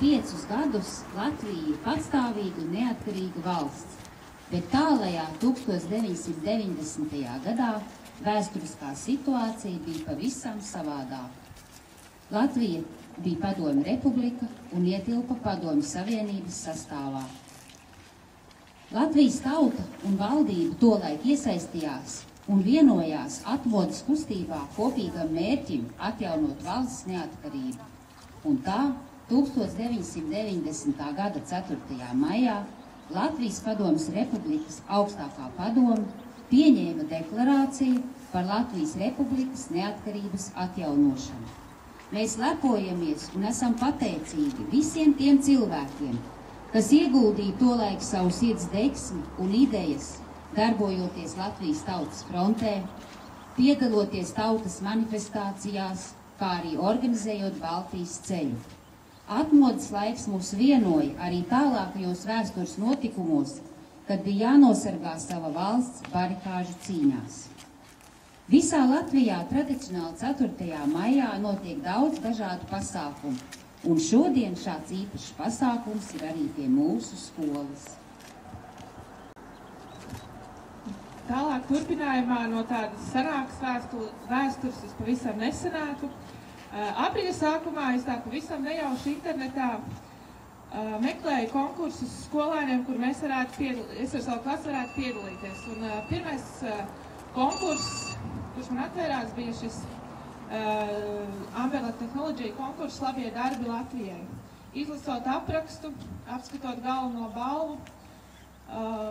25 gadus Latvija ir patstāvīga un neatkarīga valsts, bet tālajā 1990. gadā vēsturiskā situācija bija pavisam savādāka. Latvija bija Padomju republika un ietilpa Padomju Savienības sastāvā. Latvijas tauta un valdība tolaik iesaistījās un vienojās atmodas kustībā kopīgam mērķim atjaunot valsts neatkarību. Un tā 1990. gada 4. maijā Latvijas Padomjas Republikas augstākā padome pieņēma deklarāciju par Latvijas Republikas neatkarības atjaunošanu. Mēs lepojamies un esam pateicīgi visiem tiem cilvēkiem, kas ieguldīja tolaik savu sirds degsmi un idejas, darbojoties Latvijas tautas frontē, piedaloties tautas manifestācijās, kā arī organizējot Baltijas ceļu. Atmodas laiks mūs vienoja arī tālākajos vēstures notikumos, kad bija jānosargā sava valsts barikāžu cīņās. Visā Latvijā tradicionāli 4. maijā notiek daudz dažādu pasākumu, un šodien šāds īpašs pasākums ir arī pie mūsu skolas. Tālāk turpinājumā no tādas senākas vēstures uz pavisam nesenāku. Aprīļa sākumā es tā pavisam nejauši internetā meklēju konkursus skolēniem, kur es ar savu klasi varētu piedalīties. Un pirmais konkurss, kurš man atvērās, bija šis Umbrella Technology konkurss Labie darbi Latvijai. Izlasot aprakstu, apskatot galveno balvu,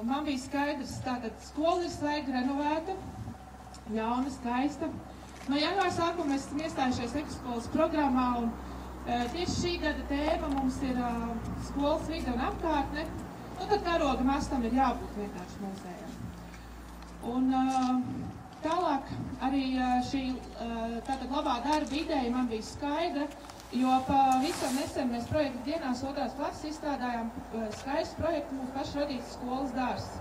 man bija skaidrs, tātad skola ir svaigi renovēta, jauna, skaista. No janvāra sākuma mēs esam iestājušies ekoskolas programmā, un tieši šī gada tēma mums ir skolas vide un apkārtne. Nu, tad karoga mastam ir jābūt vienkārši mūsējām. Un tālāk arī šī tātad labā darba ideja man bija skaidra, jo pavisam nesen mēs projekta dienās 2. klases izstrādājām skaistu projektu mūsu pašu radītas skolas dārzs.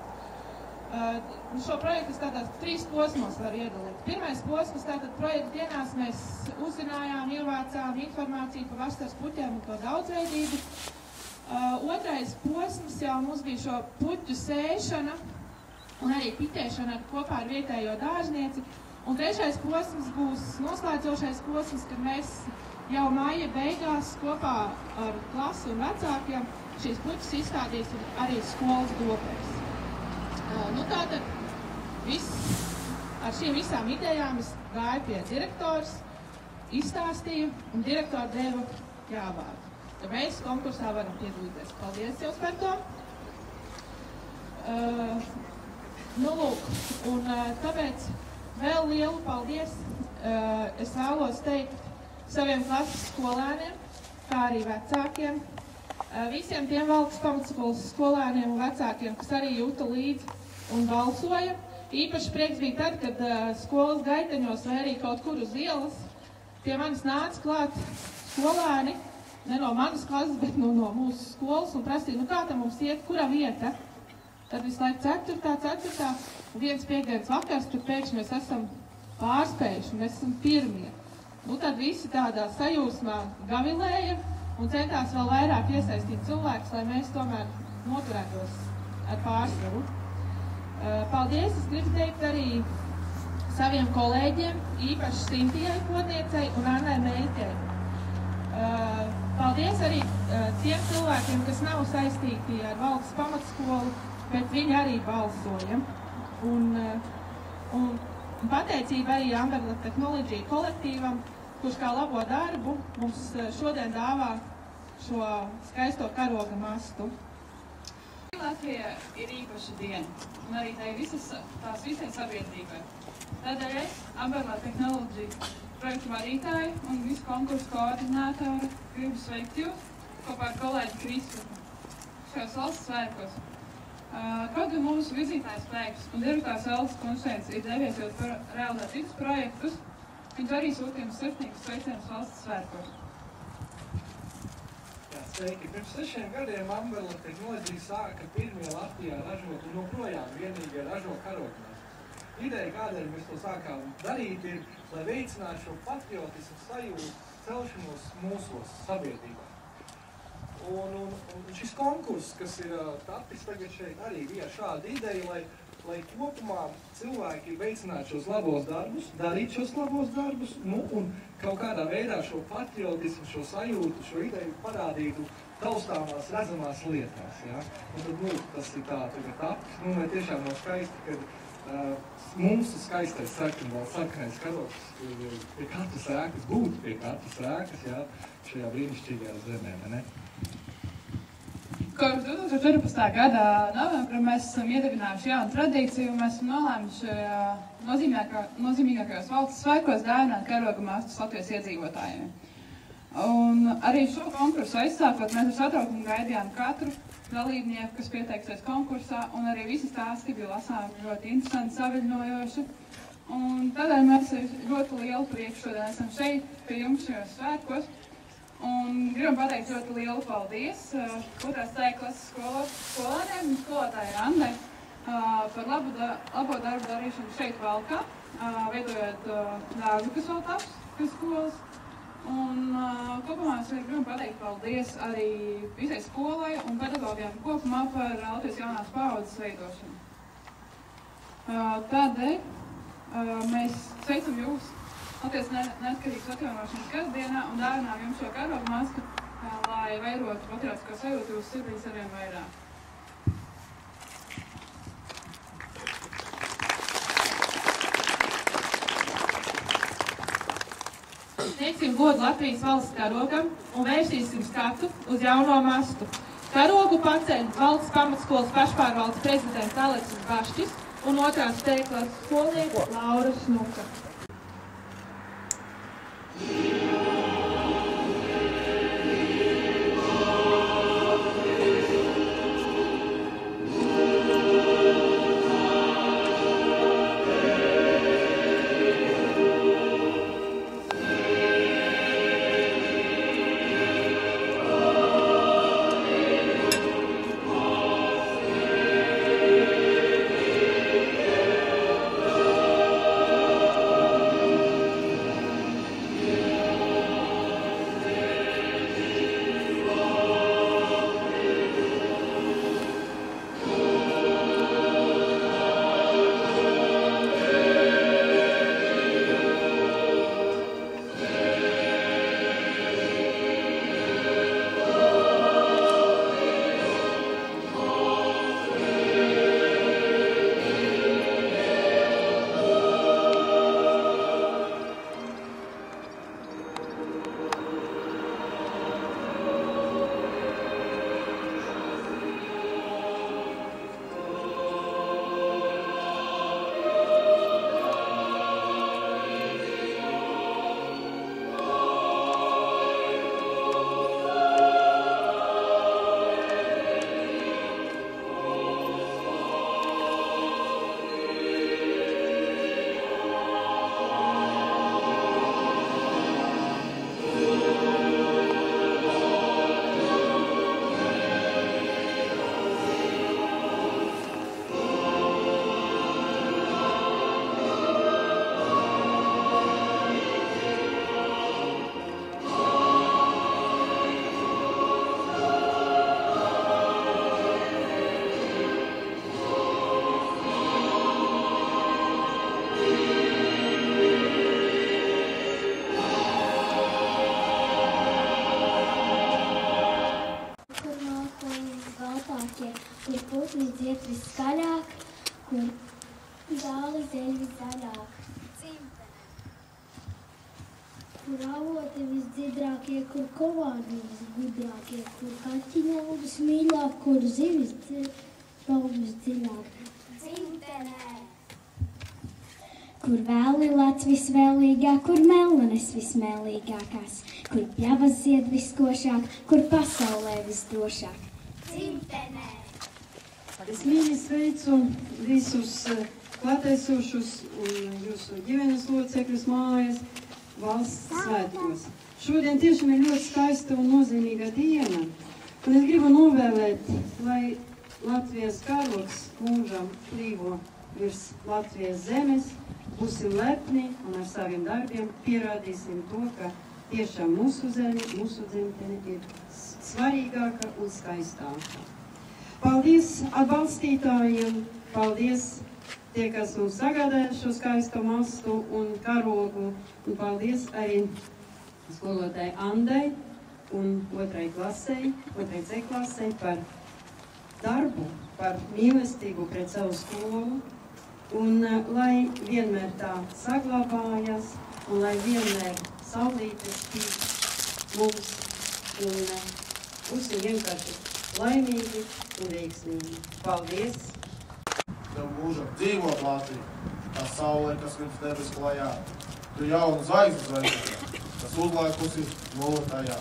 Šo projektu es tātad 3 posmos varu iedalīt. Pirmais posms, tātad projekta dienās mēs uzzinājām, ievācām informāciju par vasaras puķiem un to daudzveidību. Otrais posms jau mums bija šo puķu sēšana un arī pitēšana kopā ar vietējo dārznieci. Un trešais posms būs noslēdzošais posms, kad mēs jau māja beigās kopā ar klasi un vecākiem šīs puķus izstādīsim arī skolas dopēs. Nu tātad ar šīm visām idejām es gāju pie direktors, izstāstīju, un direktori deva jāvārdu. Ja mēs konkursā varam piedalīties. Paldies jums par to. Nu lūk, un tāpēc vēl lielu paldies es vēlos teikt saviem klases skolēniem, kā arī vecākiem, visiem tiem Valkas pamatskolas skolēniem un vecākiem, kas arī jūta līdzi un balsoja. Īpaši prieks bija tad, kad skolas gaiteņos vai arī kaut kur uz ielas pie manis nāca klāt skolēni, ne no manas klases, bet no mūsu skolas, un prasīja, nu kā tam mums iet, kura vieta? Tad visu laiku 4. un viens piekdienas vakars, tad pēkšņi mēs esam pārspējuši, mēs esam pirmie. Nu tad visi tādā sajūsmā gavilēja un centās vēl vairāk iesaistīt cilvēkus, lai mēs tomēr noturētos ar pārsvaru. Paldies, es gribu teikt arī saviem kolēģiem, īpaši Sintijai Kodniecei un Annai Meļķei. Paldies arī tiem cilvēkiem, kas nav saistīti ar Valkas pamatskolu, bet viņi arī balsoja. Un pateicība arī Umbrella Technology kolektīvam, kurš kā labo darbu mums šodien dāvā šo skaisto karoga mastu. Latvija ir īpaša diena, un arī tās visai sabiedrībai. Tādēļ es, Umbrella Technology projektu vadītāji un visu konkursu koordinātori, gribu sveikt jūs kopā ar kolēģi Kristu šajos valsts svētkos. Kaut gan mūsu vizītājs spēks un direktors Elvis Kunšēns ir devies jau realizēt citus projektus, viņš arī sūtīja mums sirsnīgus sveicienus valsts svētkos. Sveiki! Pirms 6 gadiem Umbrella Technology sāka pirmie Latvijā ražot un joprojām vienīgie ražo karogmastus. Ideja, kādēļ mēs to sākām darīt, ir, lai veicinātu šo patriotismu sajūtu celšanos mūsos sabiedrībā. Un šis konkurss, kas ir tapis tagad šeit, arī bija šāda ideja, lai kopumā cilvēki veicinātu šos labos darbus, darīt šos labos darbus, un kaut kādā veidā šo patriotismu, šo sajūtu, šo ideju parādītu taustāmās, redzamās lietās. Ja? Un tad, tas ir tā tagad tapis, vai tiešām nav skaisti, kad mums ir skaistais sarkanais karoks pie katras ēkas, būt pie katras ēkas, ja? Šajā brīnišķīgajā zemē, ne? Kopš 2014. gada novembra mēs esam iedibinājuši jaunu tradīciju, un mēs esam nolēmuši nozīmīgākajos valsts svētkos dāvināt karoga mastus Latvijas iedzīvotājiem. Un arī šo konkursu aizsākot, mēs ar satraukumu gaidījām katru dalībnieku, kas pieteiksies konkursā, un arī visi stāsti bija lasām ļoti interesanti, saviļņojoši. Un tādēļ mēs ļoti lielu prieku šodien esam šeit pie jums šajos svētkos. Un gribam pateikt ļoti lielu paldies 2. C klases skolēniem un skolotāju Randai par labo darbu darīšanu šeit Valkā, veidojot dārzu, kas vēl taps pie skolas. Un kopumā mēs gribam pateikt paldies arī visai skolai un pedagogiem kopumā par Latvijas jaunās paaudzes veidošanu. Tādēļ mēs sveicam jūs Latvijas neatkarības atjaunošanas gada dienā un dāvinām jums šo karoga masku, lai veidotu patriotisko sajūtu jūsu sirdīs arvien vairāk. Sniegsim godu Latvijas valsts karogam un vērsīsim skatu uz jauno mastu. Karogu paceļ valsts pamatskolas pašpārvaldes prezidents Aleksis Bašķis un 2. C klases skolniece Laura Snuka. kur putni dzied visskaļāk, kur zāli zeļ viszaļāk. Kur avoti visdziedrākie, kur kovādi visgudrākie, kur kaķiņa augļus mīļāk, kur zivis augļus dziļāk. Dzimtenē! Kur vēli lats visvēlīgāk, kur mellenes vismēlīgākās, kur pļavas zied viskošāk, kur pasaulē visdrošāk. Dzimtenē! Es mīļi sveicu visus klātesošus un jūsu ģimenes locekļus mājas valsts svētkos. Šodien tiešām ir ļoti skaista un nozīmīga diena, un es gribu novēlēt, lai Latvijas karogs mūžam plīvo virs Latvijas zemes, būsim lepni un ar saviem darbiem pierādīsim to, ka tiešām mūsu zeme, mūsu dzimtene ir svarīgāka un skaistāka. Paldies atbalstītājiem, paldies tie, kas mums sagādāja šo skaisto mastu un karogu, un paldies arī skolotāji Andai un 2. C klasei par darbu, par mīlestību pret savu skolu, un lai vienmēr tā saglabājas, un lai vienmēr saulītes spīd mums, un būsim vienkārši laimīgi un veiksmīgi. Paldies! Tev mūžam dzīvot Latviju, tā saule, kas virs debes klajā, tu jaunu zvaigznes zvaigznē, kas uzlēkusi notajā.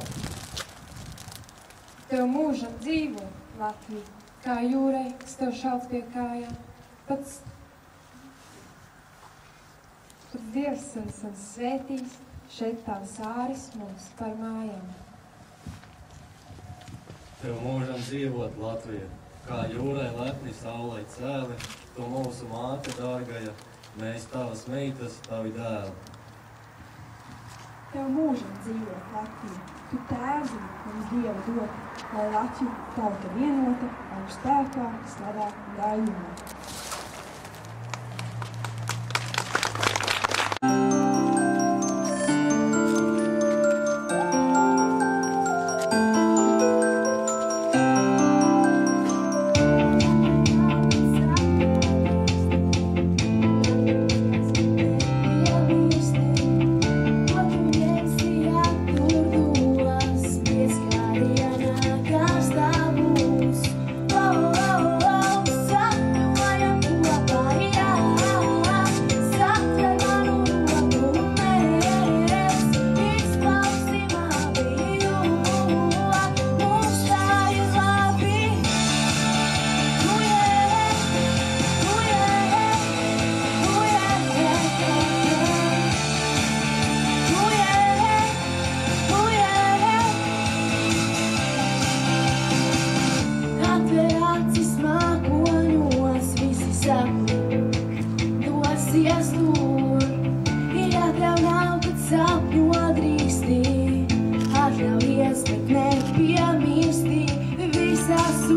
Tev mūžam dzīvot Latviju, kā jūrai, kas tev šauc pie kājām, pats Dievs un svētīs šeit tavs āris mums par mājām. Tev mūžam dzīvot Latviju, kā jūrai lepni saulei cēli, tu mūsu māte dārgaja, mēs tavas meitas, tavi dēli. Tev mūžam dzīvot Latviju, tu tēvzi mums Dievu dod, lai Latviju tauta vienota, ar spēkā, slavā un daļumā.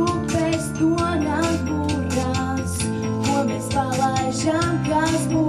Upes to nāk burās, ko mēs palaižam, kas būs.